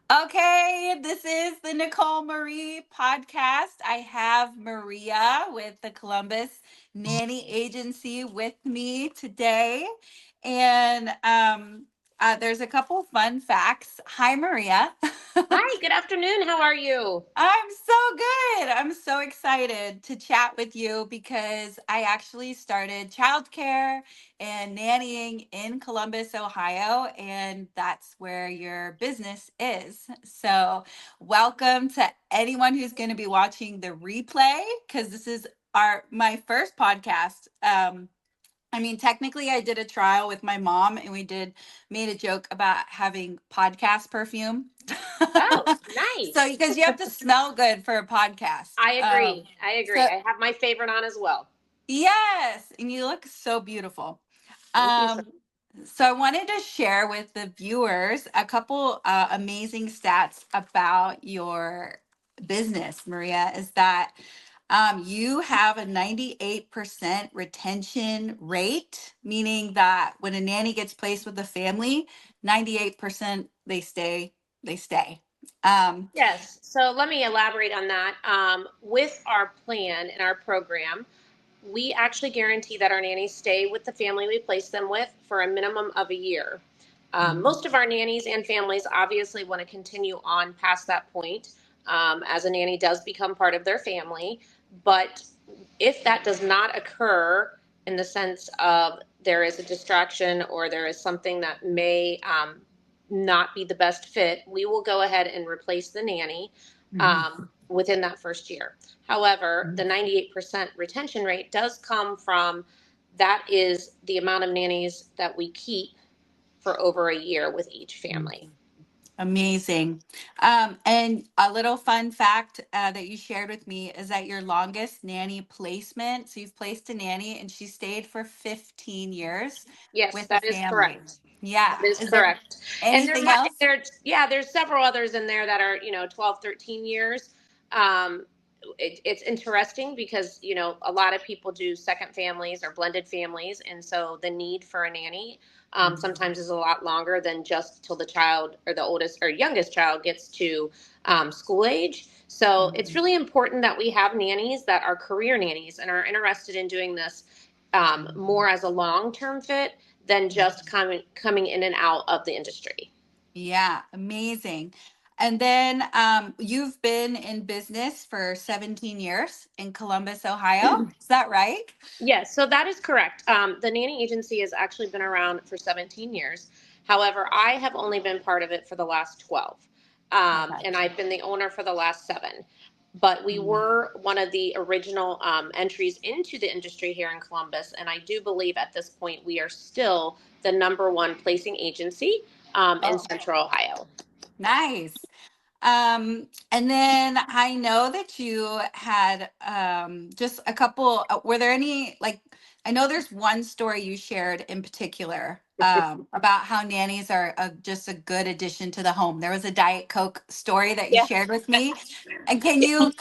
Okay, this is the Nicole Marie podcast. I have Maria with the Columbus Nanny Agency with me today. And there's a couple fun facts. Hi, Maria. Hi, good afternoon. How are you? I'm so good. I'm so excited to chat with you because I actually started childcare and nannying in Columbus, Ohio, and that's where your business is. So, welcome to anyone who's going to be watching the replay because this is our my first podcast. I mean, technically, I did a trial with my mom, and we did made a joke about having podcast perfume. Oh, So, nice. because you have to smell good for a podcast. I agree. I agree. So I have my favorite on as well. yes, and you look so beautiful. Thank you so Um, so I wanted to share with the viewers a couple amazing stats about your business, Maria. Is that you have a 98% retention rate, meaning that when a nanny gets placed with a family, 98% they stay. Um, Yes. So let me elaborate on that. With our plan and our program, we actually guarantee that our nannies stay with the family we place them with for a minimum of a year. Most of our nannies and families obviously want to continue on past that point, as a nanny does become part of their family. But if that does not occur, in the sense of there is a distraction or there is something that may not be the best fit, we will go ahead and replace the nanny within that first year. However, the 98% retention rate does come from that is the amount of nannies that we keep for over a year with each family. Amazing. And a little fun fact that you shared with me is that your longest nanny placement, so you've placed a nanny and she stayed for 15 years Yes, with a that is family. correct. Yeah. That is Is there correct. And anything else? there's several others in there that are, 12, 13 years. Um, it's interesting because, a lot of people do second families or blended families. And so the need for a nanny sometimes is a lot longer than just till the child or the oldest or youngest child gets to school age. So it's really important that we have nannies that are career nannies and are interested in doing this more as a long-term fit than just coming in and out of the industry. Yeah, amazing. And then you've been in business for 17 years in Columbus, Ohio. Is that right? Yes, so that is correct. The nanny agency has actually been around for 17 years. However, I have only been part of it for the last 12, Okay. and I've been the owner for the last 7. But we were one of the original entries into the industry here in Columbus, and I do believe at this point we are still the number one placing agency in Oh, Central Ohio. nice. And then I know that you had just a couple, were there any, like, I know there's one story you shared in particular about how nannies are just a good addition to the home. There was a Diet Coke story that you Yeah. shared with me. And can you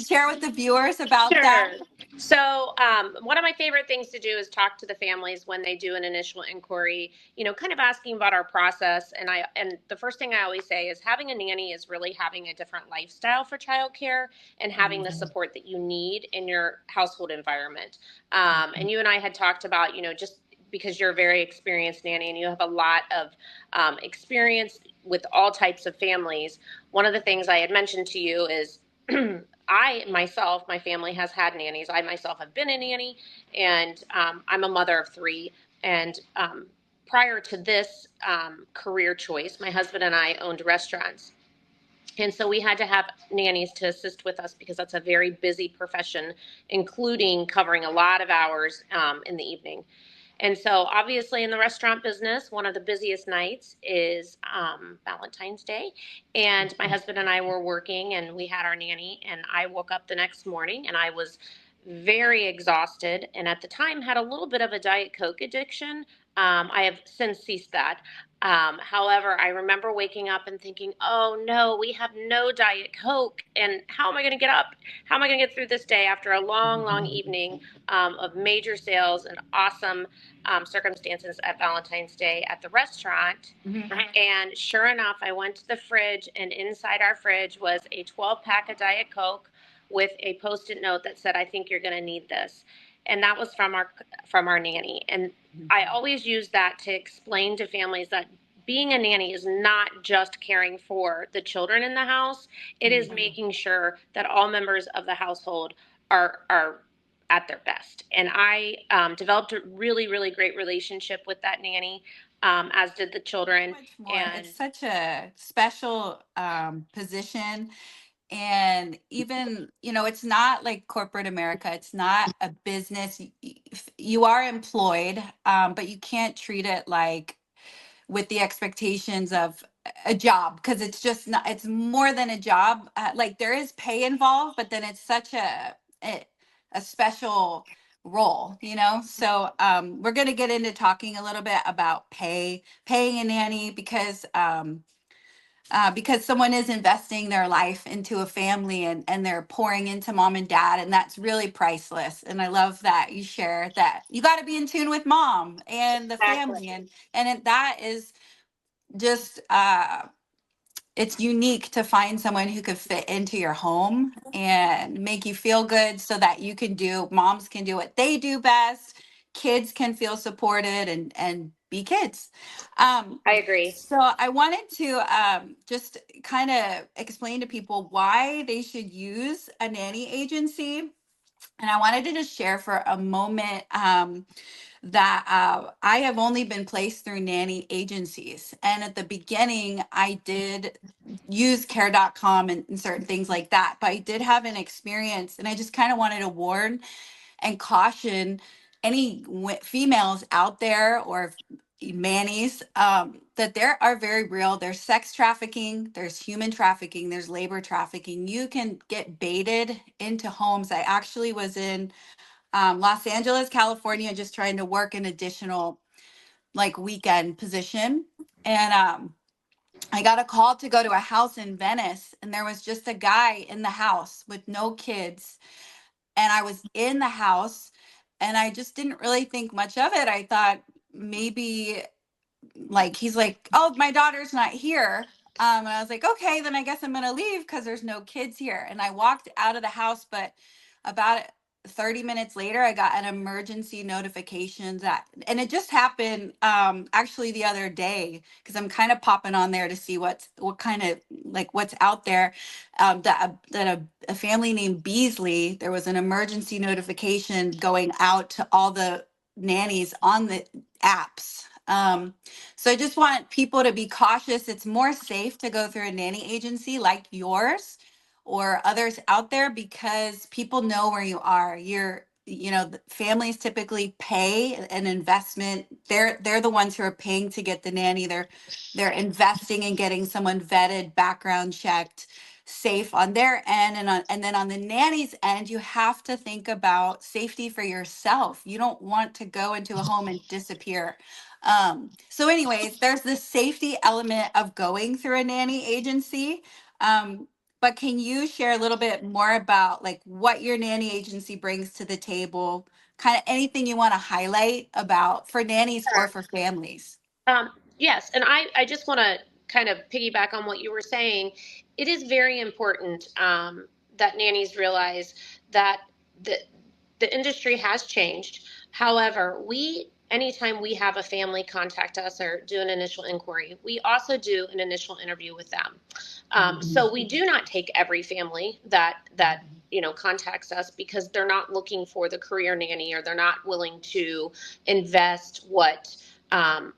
share with the viewers about that? Sure. So, one of my favorite things to do is talk to the families when they do an initial inquiry, kind of asking about our process. And the first thing I always say is having a nanny is really having a different lifestyle for childcare and having the Mhm. support that you need in your household environment. And you and I had talked about, just because you're a very experienced nanny and you have a lot of experience with all types of families. One of the things I had mentioned to you is I myself, my family has had nannies. I myself have been a nanny, and I'm a mother of 3. And prior to this career choice, my husband and I owned restaurants. And so we had to have nannies to assist with us because that's a very busy profession, including covering a lot of hours in the evening. And so, obviously, in the restaurant business, one of the busiest nights is Valentine's Day. And my husband and I were working, and we had our nanny. And I woke up the next morning, and I was very exhausted. And at the time, had a little bit of a Diet Coke addiction. I have since ceased that. However, I remember waking up and thinking, oh no, we have no Diet Coke. And how am I going to get up? How am I going to get through this day after a long, long evening of major sales and awesome circumstances at Valentine's Day at the restaurant? Mhm. And sure enough, I went to the fridge, and inside our fridge was a 12-pack of Diet Coke with a post-it note that said, "I think you're going to need this." And that was from our nanny. And I always use that to explain to families that being a nanny is not just caring for the children in the house. It is making sure that all members of the household are at their best. And I developed a really, really great relationship with that nanny, as did the children. Much more. And It's such a special position. And even, it's not like corporate America. It's not a business. You are employed, but you can't treat it like with the expectations of a job, because it's just not, it's more than a job. Like there is pay involved, but then it's such a special role, so we're going to get into talking a little bit about paying a nanny, because someone is investing their life into a family, and they're pouring into mom and dad, and that's really priceless. And I love that you share that you got to be in tune with mom and the exactly. family, that is just it's unique to find someone who could fit into your home and make you feel good, so that moms can do what they do best, kids can feel supported and be kids. um I agree. so I wanted to just kind of explain to people why they should use a nanny agency, and I wanted to just share for a moment that I have only been placed through nanny agencies. And at the beginning, I did use care.com and certain things like that. But I did have an experience, and I just kind of wanted to warn and caution any females out there, or mannies, that there are very real. There's sex trafficking, there's human trafficking, there's labor trafficking. You can get baited into homes. I actually was in Los Angeles, California, just trying to work an additional like weekend position. And I got a call to go to a house in Venice, and there was just a guy in the house with no kids. And I was in the house, and I just didn't really think much of it. I thought maybe, like, he's like, "Oh, my daughter's not here." And I was like, "Okay, then I guess I'm gonna leave because there's no kids here." And I walked out of the house, but about 30 minutes later, I got an emergency notification and it just happened actually the other day, because I'm kind of popping on there to see what kind of like what's out there. That a family named Beasley, there was an emergency notification going out to all the nannies on the apps. So I just want people to be cautious. It's more safe to go through a nanny agency like yours or others out there, because people know where you are. The families typically pay an investment. They're the ones who are paying to get the nanny. They're investing in getting someone vetted, background checked, safe on their end, and then on the nanny's end, you have to think about safety for yourself. You don't want to go into a home and disappear. So anyways, there's this safety element of going through a nanny agency. But can you share a little bit more about like what your nanny agency brings to the table? Kind of anything you want to highlight about for nannies or Sure. for families? Yes, and I just want to kind of piggyback on what you were saying. It is very important that nannies realize that the the industry has changed. However, anytime we have a family contact us or do an initial inquiry, we also do an initial interview with them. So we do not take every family that contacts us, because they're not looking for the career nanny, or they're not willing to invest what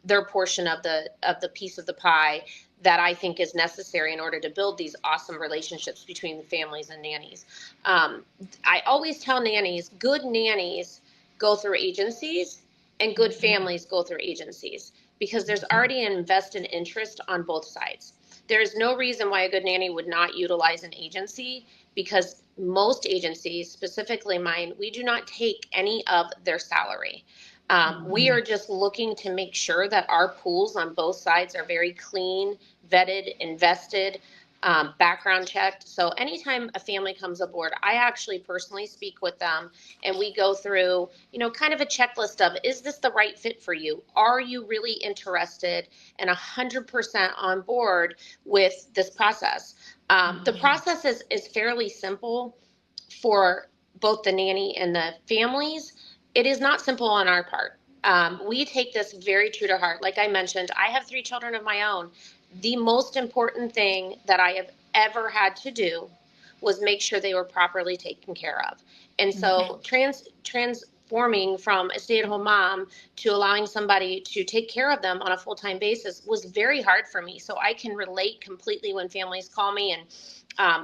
their portion of the piece of the pie that I think is necessary in order to build these awesome relationships between the families and nannies. I always tell nannies, good nannies go through agencies, and good families go through agencies, because there's already an invested interest on both sides. There's no reason why a good nanny would not utilize an agency, because most agencies, specifically mine, we do not take any of their salary. We are just looking to make sure that our pools on both sides are very clean, vetted, invested, background checked. So anytime a family comes aboard, I actually personally speak with them and we go through, kind of a checklist of, is this the right fit for you? Are you really interested and 100% on board with this process? The process is fairly simple for both the nanny and the families. It is not simple on our part. We take this very true to heart. Like I mentioned, I have 3 children of my own. The most important thing that I have ever had to do was make sure they were properly taken care of. And so transforming from a stay-at-home mom to allowing somebody to take care of them on a full-time basis was very hard for me. So I can relate completely when families call me and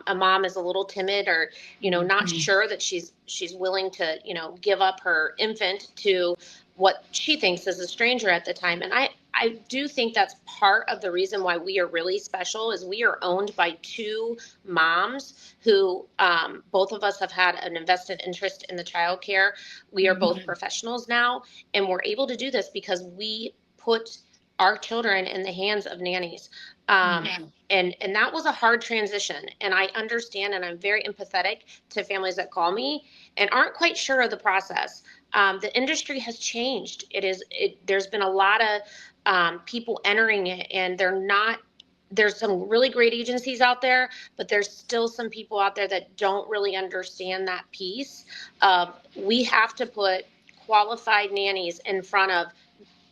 a mom is a little timid or not sure that she's willing to give up her infant to what she thinks is a stranger at the time. And I do think that's part of the reason why we are really special is we are owned by 2 moms who both of us have had an invested interest in the child care. We are both professionals now, and we're able to do this because we put our children in the hands of nannies. And that was a hard transition. And I understand and I'm very empathetic to families that call me and aren't quite sure of the process. The industry has changed. There's been a lot of people entering it, and there's some really great agencies out there, but there's still some people out there that don't really understand that piece. We have to put qualified nannies in front of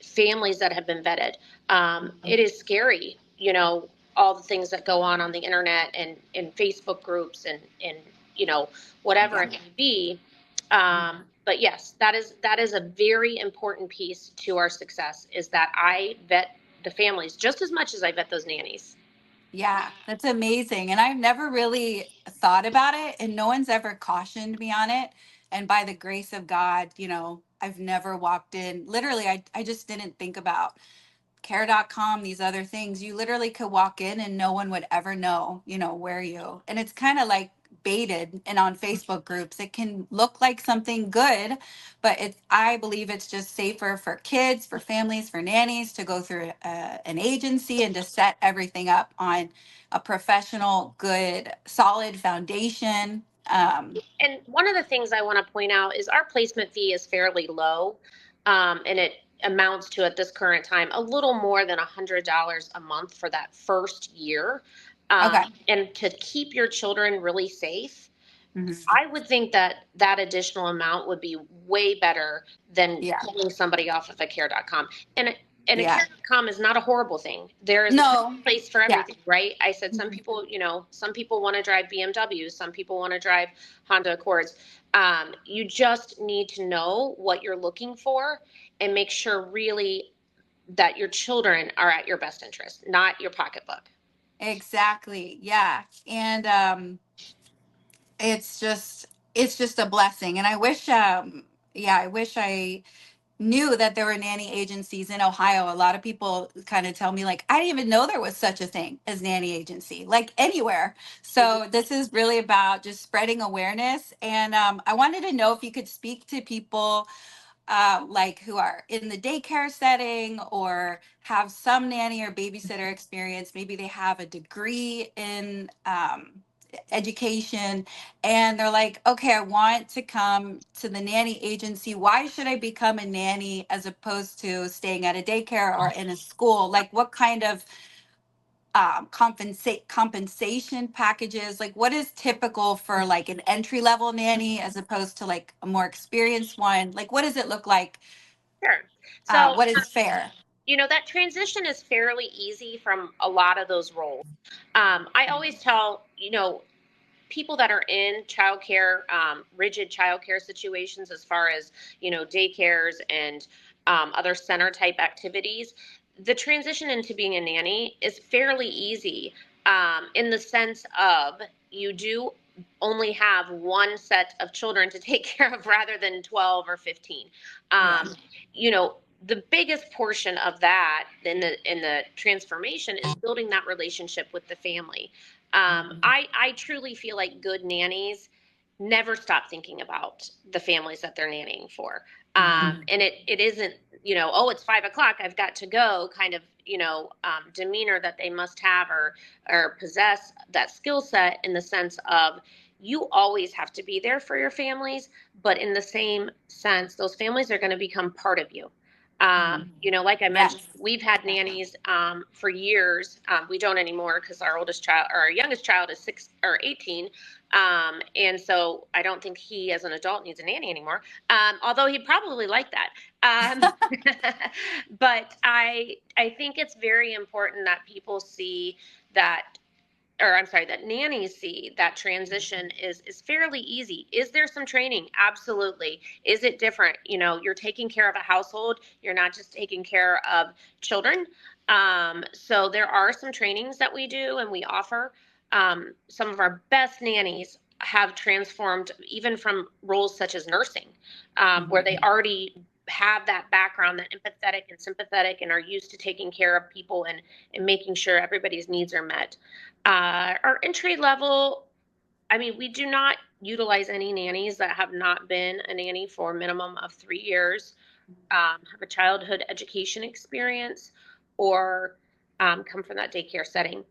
families that have been vetted. It is scary, all the things that go on the internet and in Facebook groups and whatever Yeah. it may be. But yes, that is a very important piece to our success is that I vet the families just as much as I vet those nannies. Yeah, that's amazing. And I've never really thought about it, and no one's ever cautioned me on it. And by the grace of God, I've never walked in. Literally, I just didn't think about care.com, these other things. You literally could walk in and no one would ever know, where you. And it's kind of like baited and on Facebook groups. It can look like something good, but I believe it's just safer for kids, for families, for nannies to go through an agency and to set everything up on a professional, good, solid foundation. And one of the things I want to point out is our placement fee is fairly low, and it amounts to at this current time a little more than $100 a month for that first year. Okay. And to keep your children really safe, Mhm. I would think that that additional amount would be way better than Yeah. pulling somebody off of a care.com. And a Yeah. care.com is not a horrible thing. There is a time No. and place for Yeah. everything, right? I said some Mhm. people, some people want to drive BMWs, some people want to drive Honda Accords. You just need to know what you're looking for and make sure really that your children are at your best interest, not your pocketbook. Exactly. Yeah. And it's just a blessing. And I wish yeah, I wish I knew that there were nanny agencies in Ohio. A lot of people kind of tell me like I didn't even know there was such a thing as nanny agency, like anywhere. So this is really about just spreading awareness. And I wanted to know if you could speak to people like who are in the daycare setting or have some nanny or babysitter experience. Maybe they have a degree in education and they're like, okay, I want to come to the nanny agency. Why should I become a nanny as opposed to staying at a daycare or in a school? Like, what kind of compensation packages, like what is typical for like an entry level nanny as opposed to like a more experienced one? Like what does it look like? Sure. So, What is fair? that transition is fairly easy from a lot of those roles. I always tell, people that are in childcare, rigid childcare situations, as far as, daycares and other center type activities, the transition into being a nanny is fairly easy in the sense of you do only have one set of children to take care of rather than 12 or 15. Yeah. You know, the biggest portion of that in the transformation is building that relationship with the family. I truly feel like good nannies never stop thinking about the families that they're nannying for. Mhm. And it isn't, oh, it's 5 o'clock, I've got to go kind of, demeanor that they must have or possess that skill set, in the sense of you always have to be there for your families, but in the same sense, those families are going to become part of you. Mhm. Like I Yes. mentioned, we've had nannies for years. We don't anymore because our oldest child or our youngest child is 6 or 18. And so I don't think he, as an adult, needs a nanny anymore. Although he'd probably like that. But I think it's very important that people see that, or I'm sorry, that nannies see that transition is fairly easy. Is there some training? Absolutely. Is it different? You're taking care of a household. You're not just taking care of children. So there are some trainings that we do and we offer. Some of our best nannies have transformed even from roles such as nursing, where they Mhm. already have that background, that empathetic and sympathetic, and are used to taking care of people and making sure everybody's needs are met. Our entry level, I mean, we do not utilize any nannies that have not been a nanny for a minimum of 3 years, have a childhood education experience, or come from that daycare setting.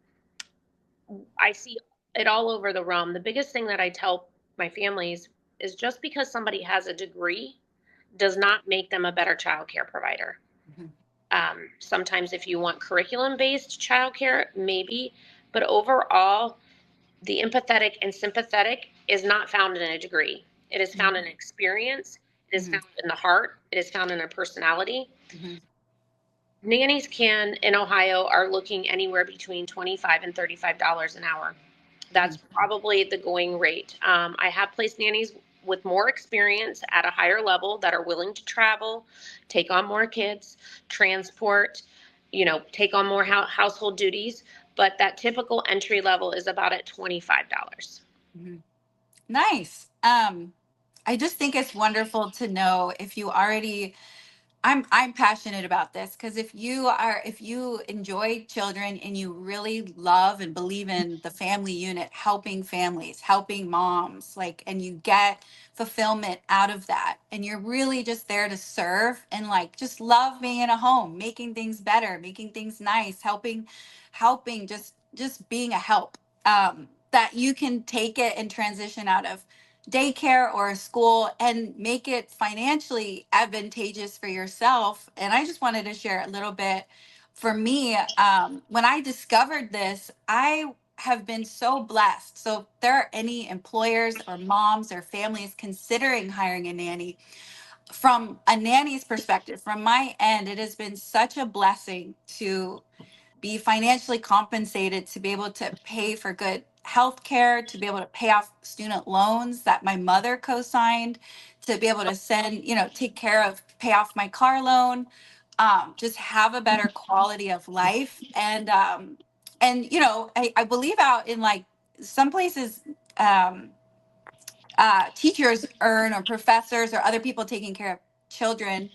I see it all over the realm. The biggest thing that I tell my families is just because somebody has a degree does not make them a better child care provider. Mhm. Sometimes, if you want curriculum based childcare, maybe, but overall, the empathetic and sympathetic is not found in a degree. It is found in Mhm. experience. It is Mhm. found in the heart. It is found in a personality. Mhm. Nannies can in Ohio are looking anywhere between $25 and $35 an hour. That's Mhm. probably the going rate. I have placed nannies with more experience at a higher level that are willing to travel, take on more kids, transport, take on more household duties. But that typical entry level is about at $25. Mhm. Nice. I just think it's wonderful to know if you already I'm passionate about this because if you enjoy children and you really love and believe in the family unit, helping families, helping moms, like, and you get fulfillment out of that, and you're really just there to serve and like just love being in a home, making things better, making things nice, helping just being a help. That you can take it and transition out of daycare or a school and make it financially advantageous for yourself. And I just wanted to share a little bit for me. When I discovered this, I have been so blessed. So if there are any employers or moms or families considering hiring a nanny, from a nanny's perspective, from my end, it has been such a blessing to be financially compensated to be able to pay for good health care, to be able to pay off student loans that my mother co-signed, to be able to send, take care of, pay off my car loan, just have a better quality of life. I believe out in like some places, um, teachers earn, or professors or other people taking care of children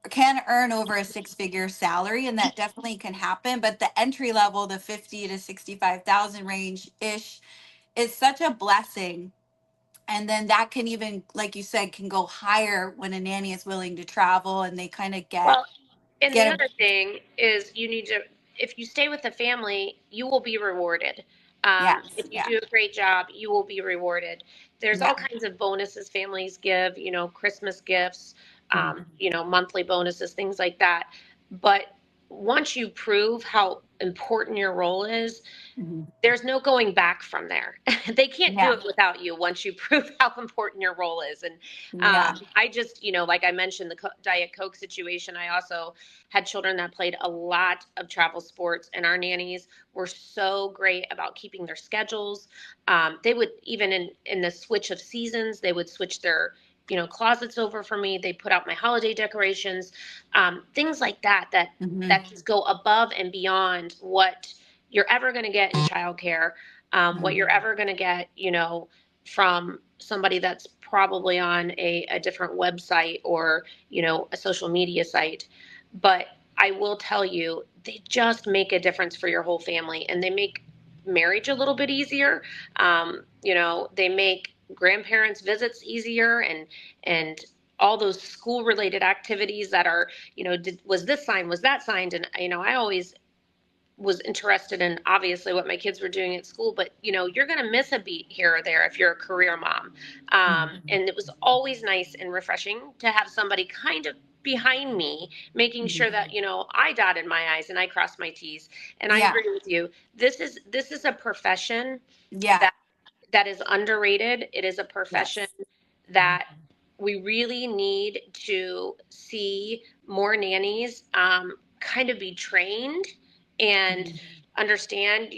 can earn over a six-figure salary, and that definitely can happen. But the entry level, the 50 to 65,000 range ish, is such a blessing. And then that can even, like you said, can go higher when a nanny is willing to travel and they kind of Well, and the get a other thing is you need to, if you stay with the family, you will be rewarded. yes, If you yeah, do a great job, you will be rewarded. There's yeah. all kinds of bonuses families give, Christmas gifts, Mhm. monthly bonuses, things like that. But once you prove how important your role is, Mhm. there's no going back from there. They can't do Yeah, it without you once you prove how important your role is. And yeah. I just, like I mentioned, the Diet Coke situation, I also had children that played a lot of travel sports, and our nannies were so great about keeping their schedules. They would, even in the switch of seasons, they would switch their closets over for me. They put out my holiday decorations, things like that, Hmm. that just go above and beyond what you're ever going to get in childcare, what Hmm. you're ever going to get, from somebody that's probably on a different website or, a social media site. But I will tell you, they just make a difference for your whole family, and they make marriage a little bit easier. They make grandparents visits easier, and all those school related activities that are, was this signed, was that signed? And I always was interested in obviously what my kids were doing at school, but you're going to miss a beat here or there if you're a career mom. And it was always nice and refreshing to have somebody kind of behind me making sure Mhm. that I dotted my i's and I crossed my t's. And I Yeah. agree with you, this is a profession Yeah. that is underrated. It is a profession Yes. that we really need to see more nannies kind of be trained and Mhm. understand,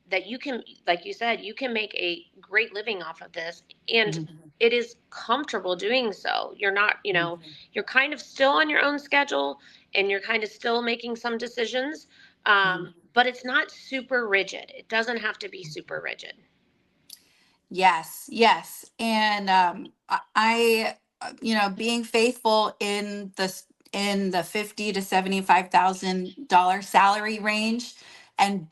that you can, like you said, you can make a great living off of this. And Mhm. it is comfortable doing so. You're not, Mhm. you're kind of still on your own schedule and you're kind of still making some decisions. Mhm. But it's not super rigid. It doesn't have to be super rigid. Yes, yes. And being faithful in the 50 to $75,000 salary range, and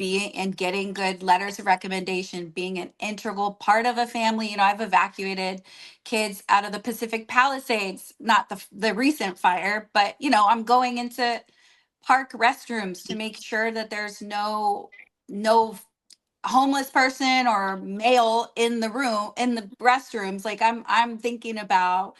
getting good letters of recommendation, being an integral part of a family. I've evacuated kids out of the Pacific Palisades, not the recent fire, but I'm going into park restrooms to make sure that there's no homeless person or male in the room, in the restrooms. Like, I'm thinking about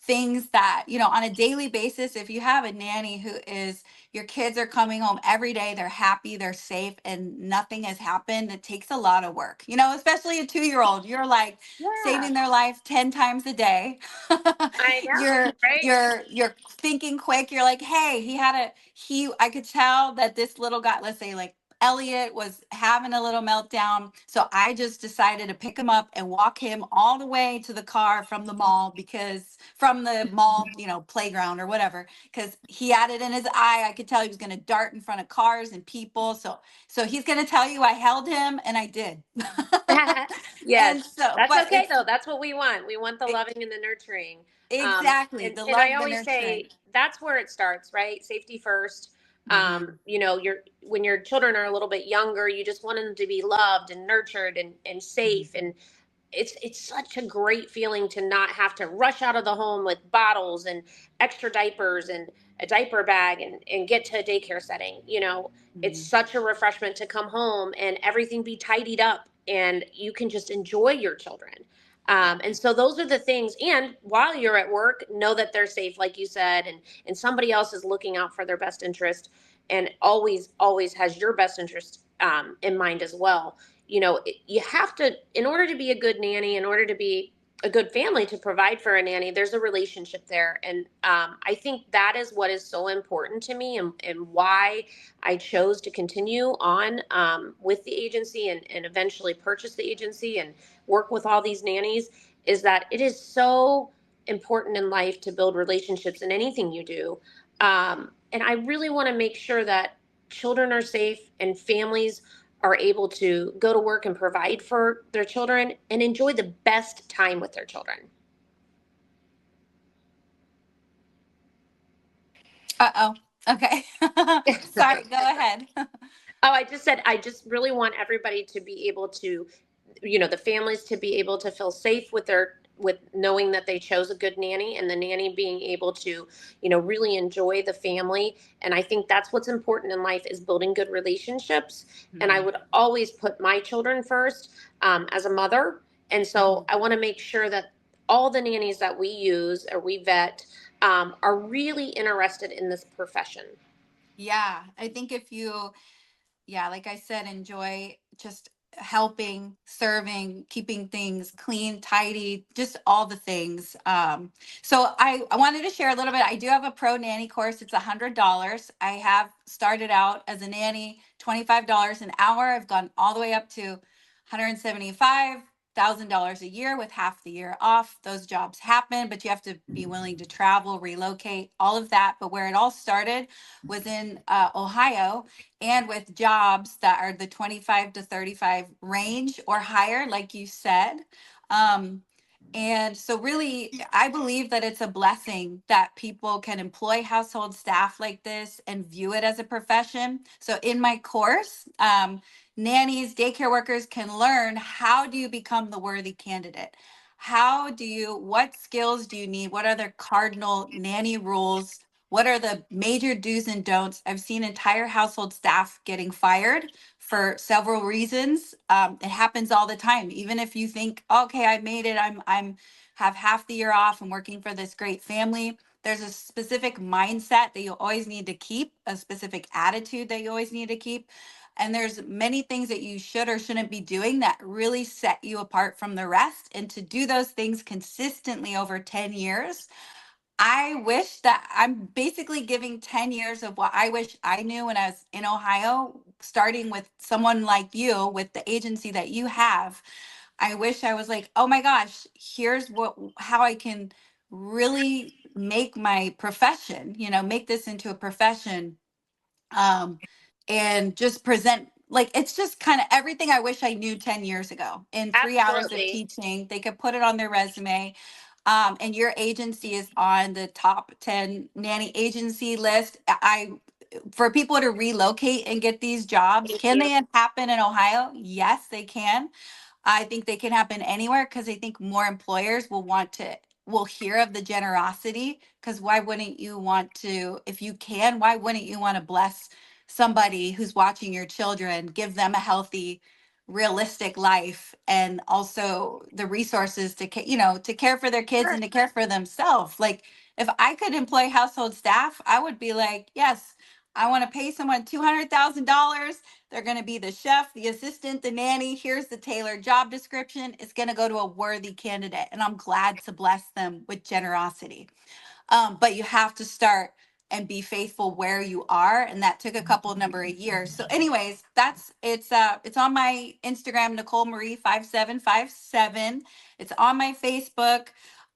things that, on a daily basis. If you have a nanny who is, your kids are coming home every day, they're happy, they're safe, and nothing has happened, it takes a lot of work, especially a 2-year old. You're like Yeah, saving their life 10 times a day. I know, you're right? you're thinking quick. You're like, hey, I could tell that this little guy, let's say like Elliot, was having a little meltdown. So I just decided to pick him up and walk him all the way to the car from the mall, because from the mall, playground or whatever, because he had it in his eye. I could tell he was going to dart in front of cars and people. So he's going to tell you I held him, and I did. Yes, And so, that's but okay though. That's what we want. We want the it, loving and the nurturing. exactly, And the I love, the always nurturing. say that's where it starts, right? Safety first. Hmm. When your children are a little bit younger, you just want them to be loved and nurtured and safe. And it's such a great feeling to not have to rush out of the home with bottles and extra diapers and a diaper bag and get to a daycare setting. It's Hmm. such a refreshment to come home and everything be tidied up and you can just enjoy your children. Yeah. And so those are the things. And while you're at work, know that they're safe, like you said, and somebody else is looking out for their best interest and always has your best interest in mind as well. You have to, in order to be a good nanny, in order to be a good family to provide for a nanny, there's a relationship there. And I think that is what is so important to me, and why I chose to continue on with the agency, and eventually purchase the agency and work with all these nannies, is that it is so important in life to build relationships in anything you do. And I really want to make sure that children are safe and families are able to go to work and provide for their children and enjoy the best time with their children. Uh-oh. Okay. Sorry, go ahead. Oh, I just said I just really want everybody to be able to, the families to be able to feel safe with knowing that they chose a good nanny, and the nanny being able to, really enjoy the family. And I think that's what's important in life, is building good relationships. And I Mhm. would always put my children first, as a mother. And so Mhm. I want to make sure that all the nannies that we use or we vet are really interested in this profession. Yeah, I think if you, yeah, like I said, enjoy just helping, serving, keeping things clean, tidy, just all the things. So I wanted to share a little bit. I do have a pro nanny course. It's $100. I have started out as a nanny, $25 an hour. I've gone all the way up to $175,000 a year with half the year off. Those jobs happen, but you have to be willing to travel, relocate, all of that. But where it all started was in Ohio, and with jobs that are the 25 to 35 range or higher, like you said. Um, and so, really, I believe that it's a blessing that people can employ household staff like this and view it as a profession. So, in my course, nannies, daycare workers can learn, how do you become the worthy candidate? What skills do you need? What are the cardinal nanny rules? What are the major do's and don'ts? I've seen entire household staff getting fired for several reasons. It happens all the time. Even if you think, okay, I made it, I'm have half the year off, I'm working for this great family. There's a specific mindset that you always need to keep, a specific attitude that you always need to keep. And there's many things that you should or shouldn't be doing that really set you apart from the rest. And to do those things consistently over 10 years, I wish that I'm basically giving 10 years of what I wish I knew when I was in Ohio, starting with someone like you with the agency that you have. I wish I was like, oh my gosh, here's how I can really make my profession, make this into a profession, um, and just present, like, it's just kind of everything I wish I knew 10 years ago in 3 hours of Absolutely. teaching. They could put it on their resume. And your agency is on the top 10 nanny agency list. For people to relocate and get these jobs, Thank can you. they happen in Ohio? Yes, they can. I think they can happen anywhere because I think more employers will hear of the generosity, because why wouldn't you want to, if you can, why wouldn't you want to bless somebody who's watching your children, give them a healthy, realistic life, and also the resources to care for their kids Sure. and to care for themselves. Like, if I could employ household staff, I would be like, yes, I want to pay someone $200,000. They're going to be the chef, the assistant, the nanny. Here's the tailored job description. It's going to go to a worthy candidate. And I'm glad to bless them with generosity. But you have to start and be faithful where you are. And that took a couple number of years. So, anyways, it's on my Instagram, Nicole Marie 5757. It's on my Facebook.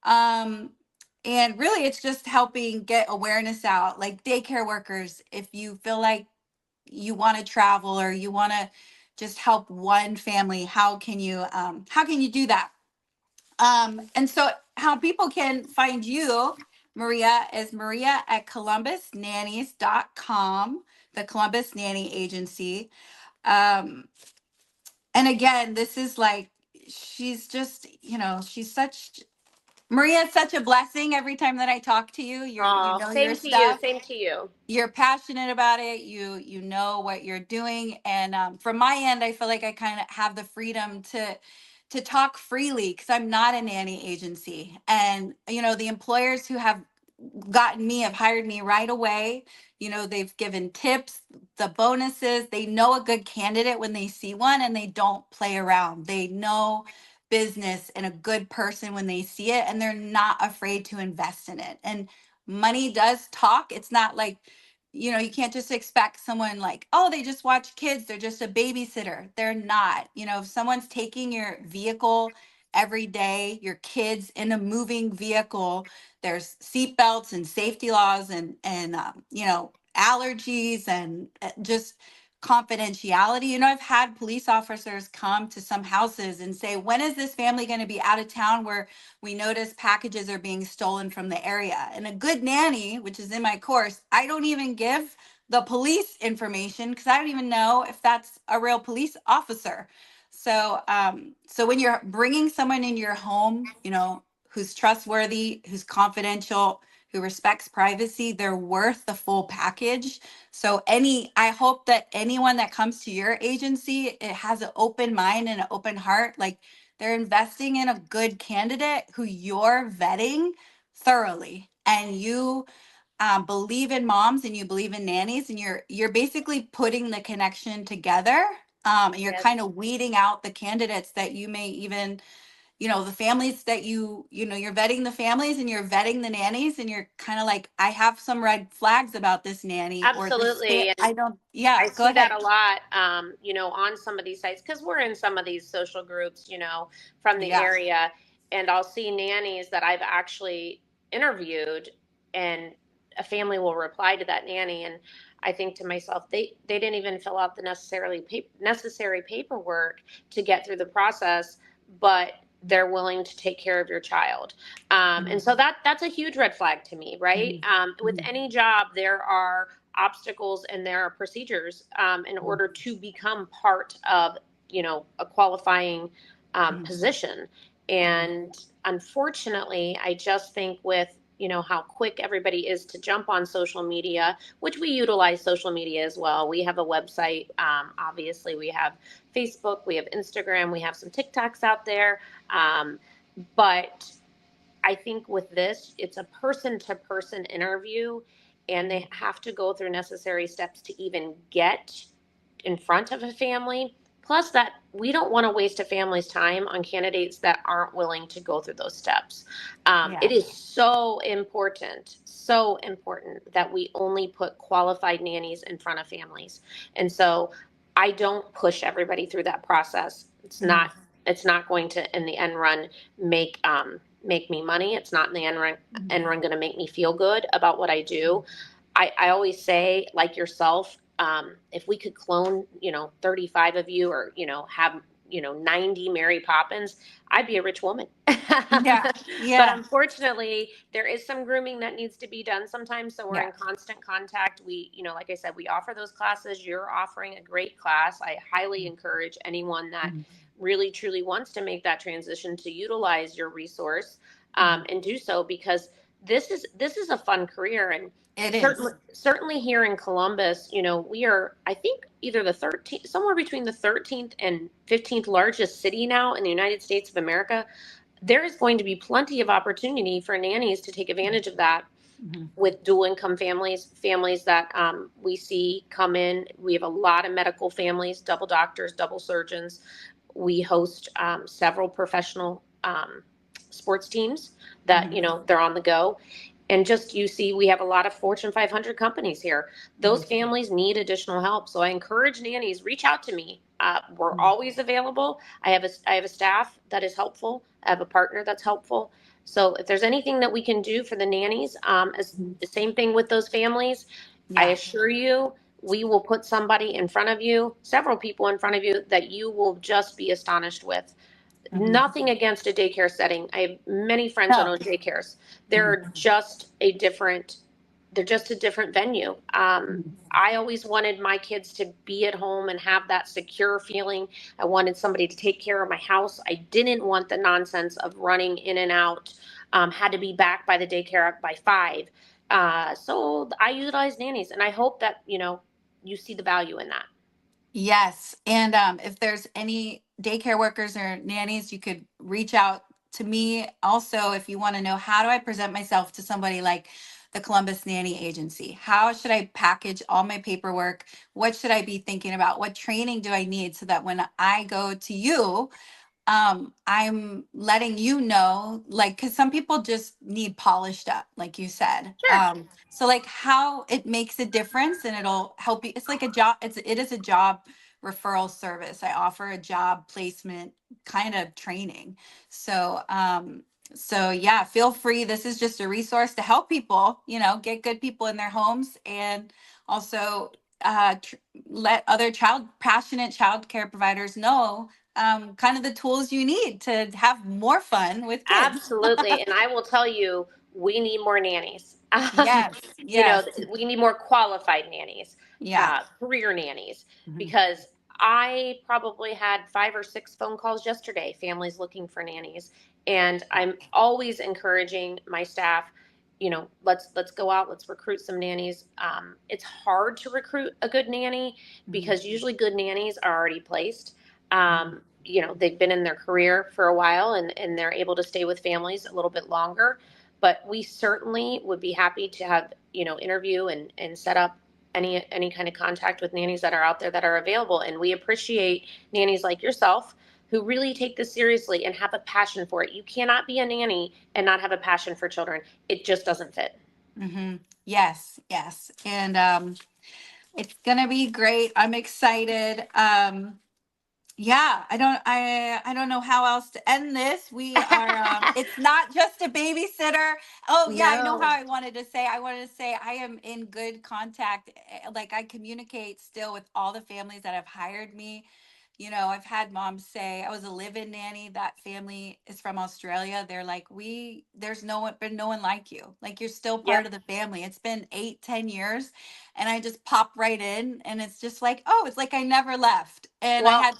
Um, and really, it's just helping get awareness out. Like daycare workers, if you feel like you want to travel or you want to just help one family, how can you do that? And so how people can find you, Maria, is Maria at columbusnannies.com, the Columbus Nanny Agency. um and again, this is like, she's just, she's such Maria is such a blessing. Every time that I talk to you, you Oh, know your same to you. stuff, Same to you. you're passionate about it, you know what you're doing. And from my end, I feel like I kind of have the freedom to talk freely because I'm not a nanny agency. And the employers who have have hired me right away. They've given tips, the bonuses. They know a good candidate when they see one, and they don't play around. They know business and a good person when they see it, and they're not afraid to invest in it. And money does talk. It's not like, you can't just expect someone like, oh, they just watch kids, they're just a babysitter. They're not. If someone's taking your vehicle every day, your kids in a moving vehicle, there's seat belts and safety laws and allergies and just confidentiality. I've had police officers come to some houses and say, when is this family going to be out of town where we notice packages are being stolen from the area? And a good nanny, which is in my course, I don't even give the police information because I don't even know if that's a real police officer. So when you're bringing someone in your home, who's trustworthy, who's confidential, who respects privacy, they're worth the full package. I hope that anyone that comes to your agency, it has an open mind and an open heart. Like, they're investing in a good candidate who you're vetting thoroughly, and you believe in moms and you believe in nannies, and you're basically putting the connection together. And you're Yes. kind of weeding out the candidates that you may even, the families that you're vetting the families and you're vetting the nannies, and you're kind of like, I have some red flags about this nanny or Absolutely. And I don't, yeah, I go see that ahead. a lot, on some of these sites because we're in some of these social groups, from the Yeah. area. And I'll see nannies that I've actually interviewed, and a family will reply to that nanny. And I think to myself, they didn't even fill out the necessary paperwork to get through the process, but they're willing to take care of your child. And so Mhm. that's a huge red flag to me, right? Mhm. With Mhm. any job, there are obstacles and there are procedures in Mhm. order to become part of a qualifying Mhm. position. Mhm. And unfortunately, I just think with, how quick everybody is to jump on social media, which we utilize social media as well. We have a website. Obviously, we have Facebook, we have Instagram, we have some TikToks out there. But I think with this, it's a person to person interview, and they have to go through necessary steps to even get in front of a family. Plus, that we don't want to waste a family's time on candidates that aren't willing to go through those steps. It Yeah. is so important that we only put qualified nannies in front of families. And so I don't push everybody through that process. It's Mhm. not. It's not going to, in the end run, make make me money. It's not in the end run going to make me feel good about what I do. I always say, like yourself, if we could clone, 35 of you, or, have, 90 Mary Poppins, I'd be a rich woman. Yeah. But Yeah. unfortunately, there is some grooming that needs to be done sometimes. So we're Yeah. in constant contact. We, like I said, we offer those classes. You're offering a great class. I highly encourage anyone that Mhm. really truly wants to make that transition to utilize your resource, Mhm. and do so, because this is a fun career. And It certainly is. certainly here in Columbus, we are, I think, either the 13th, somewhere between the 13th and 15th largest city now in the United States of America. There is going to be plenty of opportunity for nannies to take advantage of that, Mhm. with dual income families that, we see come in. We have a lot of medical families, double doctors, double surgeons. We host, several professional, sports teams that, Mhm. they're on the go. And just, you see, we have a lot of Fortune 500 companies here. Those Mhm. families need additional help. So I encourage nannies, reach out to me. We're Mhm. always available. I have a staff that is helpful. I have a partner that's helpful. So if there's anything that we can do for the nannies, as Mhm. the same thing with those families, I Yeah. assure you, we will put somebody in front of you, several people in front of you, that you will just be astonished with. Mhm. Nothing against a daycare setting. I have many friends that No. own daycares. Mhm. They're just a different, they're just a different venue. Mhm. I always wanted my kids to be at home and have that secure feeling. I wanted somebody to take care of my house. I didn't want the nonsense of running in and out. Had to be back by the daycare by 5. So I utilize nannies, and I hope that, you see the value in that. Yes. And if there's any daycare workers or nannies, you could reach out to me. Also, if you want to know, how do I present myself to somebody like the Columbus Nanny Agency? How should I package all my paperwork? What should I be thinking about? What training do I need so that when I go to you, I'm letting you know, like, because some people just need polished up, like you said. Sure. So like how it makes a difference and it'll help you. It's like a job, it is a job referral service. I offer a job placement kind of training. So so yeah, feel free. This is just a resource to help people, get good people in their homes, and also let other passionate child care providers know kind of the tools you need to have more fun with kids. Absolutely. And I will tell you, we need more nannies. Yes, You know, yes, we need more qualified nannies, yeah. career nannies, Mhm. because I probably had 5 or 6 phone calls yesterday, families looking for nannies. And I'm always encouraging my staff, let's go out, let's recruit some nannies. It's hard to recruit a good nanny, Mhm. because usually good nannies are already placed. Mhm. They've been in their career for a while, and they're able to stay with families a little bit longer. But we certainly would be happy to have, interview and set up any kind of contact with nannies that are out there that are available. And we appreciate nannies like yourself who really take this seriously and have a passion for it. You cannot be a nanny and not have a passion for children. It just doesn't fit. Mhm. Yes, yes. And it's gonna be great. I'm excited. Yeah, I don't know how else to end this. We are it's not just a babysitter. Oh yeah, I know No. how I wanted to say. I wanted to say I am in good contact. Like I communicate still with all the families that have hired me. I've had moms say I was a live-in nanny. That family is from Australia. They're like, there's been no one like you. Like you're still part Yep. of the family. It's been 8, 10 years, and I just pop right in, and it's just like, oh, it's like I never left. And I Well, had,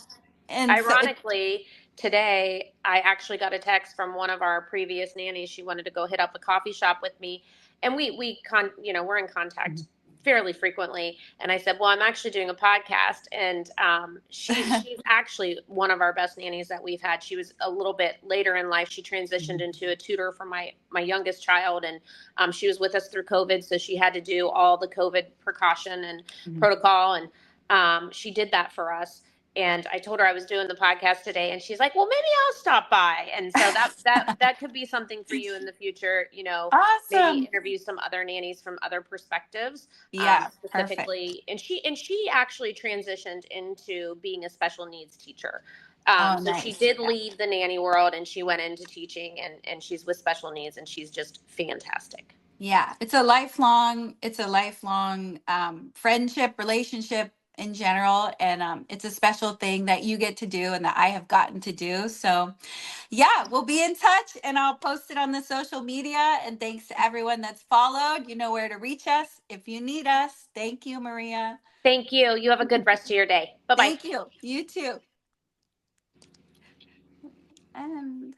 and so it, ironically, today I actually got a text from one of our previous nannies. She wanted to go hit up a coffee shop with me, and we're in contact fairly frequently. And I said, well, I'm actually doing a podcast, and she's actually one of our best nannies that we've had. She was a little bit later in life. She transitioned into a tutor for my youngest child, and she was with us through COVID, so she had to do all the COVID precaution and protocol, and she did that for us. And I told her I was doing the podcast today, and she's like, well, maybe I'll stop by. And so that could be something for you in the future, maybe Awesome. interview some other nannies from other perspectives, Yeah, perfect. specifically. And she actually transitioned into being a special needs teacher. Oh, So she nice. did leave the nanny world, and she went into teaching, and she's with special needs, and she's just fantastic. Yeah, it's a lifelong friendship, relationship in general, and it's a special thing that you get to do and that I have gotten to do. So, yeah, we'll be in touch, and I'll post it on the social media. And thanks to everyone that's followed. You know where to reach us if you need us. Thank you, Maria. Thank you. You have a good rest of your day. Bye bye. Thank you. You too. And